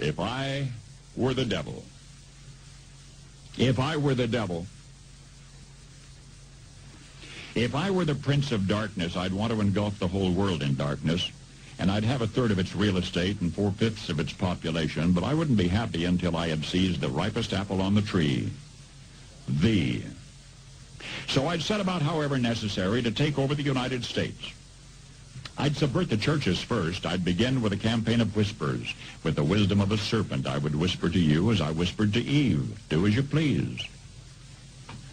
If I were the devil. If I were the devil. If I were the prince of darkness, I'd want to engulf the whole world in darkness, and I'd have a third of its real estate and 4/5 of its population, but I wouldn't be happy until I had seized the ripest apple on the tree. Thee. So I'd set about, however necessary, to take over the United States. I'd subvert the churches first. I'd begin with a campaign of whispers. With the wisdom of a serpent, I would whisper to you as I whispered to Eve, do as you please.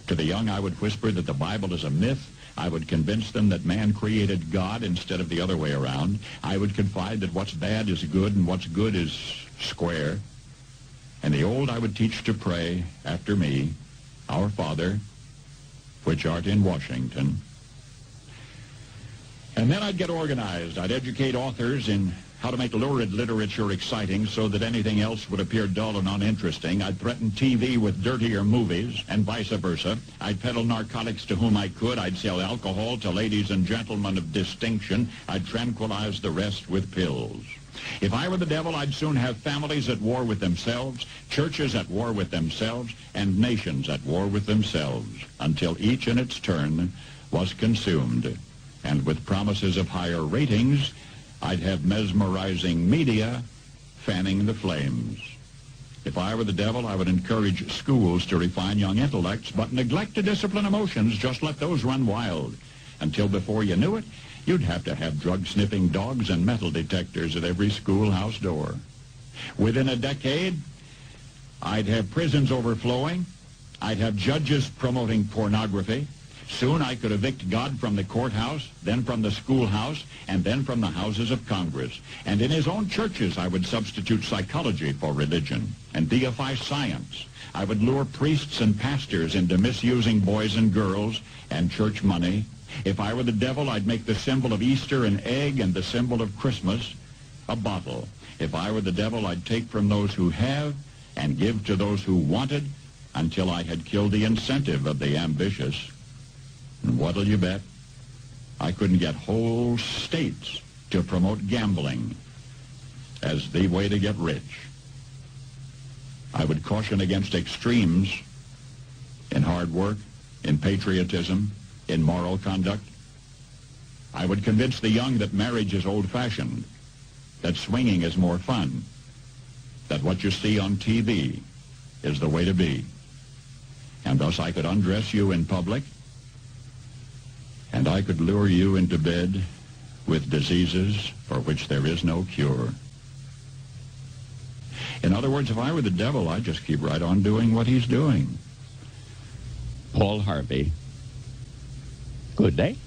To the young, I would whisper that the Bible is a myth. I would convince them that man created God instead of the other way around. I would confide that what's bad is good and what's good is square. And the old I would teach to pray after me, Our Father, which art in Washington. And then I'd get organized. I'd educate authors in how to make lurid literature exciting so that anything else would appear dull and uninteresting. I'd threaten TV with dirtier movies and vice versa. I'd peddle narcotics to whom I could. I'd sell alcohol to ladies and gentlemen of distinction. I'd tranquilize the rest with pills. If I were the devil, I'd soon have families at war with themselves, churches at war with themselves, and nations at war with themselves, until each in its turn was consumed. And with promises of higher ratings, I'd have mesmerizing media fanning the flames. If I were the devil, I would encourage schools to refine young intellects, but neglect to discipline emotions. Just let those run wild. Until before you knew it, you'd have to have drug-sniffing dogs and metal detectors at every schoolhouse door. Within a decade, I'd have prisons overflowing. I'd have judges promoting pornography. Soon I could evict God from the courthouse, then from the schoolhouse, and then from the houses of Congress. And in his own churches, I would substitute psychology for religion and deify science. I would lure priests and pastors into misusing boys and girls and church money. If I were the devil, I'd make the symbol of Easter an egg and the symbol of Christmas a bottle. If I were the devil, I'd take from those who have and give to those who wanted until I had killed the incentive of the ambitious. And what'll you bet? I couldn't get whole states to promote gambling as the way to get rich. I would caution against extremes in hard work, in patriotism, in moral conduct. I would convince the young that marriage is old-fashioned, that swinging is more fun, that what you see on TV is the way to be. And thus I could undress you in public, and I could lure you into bed with diseases for which there is no cure. In other words, if I were the devil, I'd just keep right on doing what he's doing. Paul Harvey. Good day.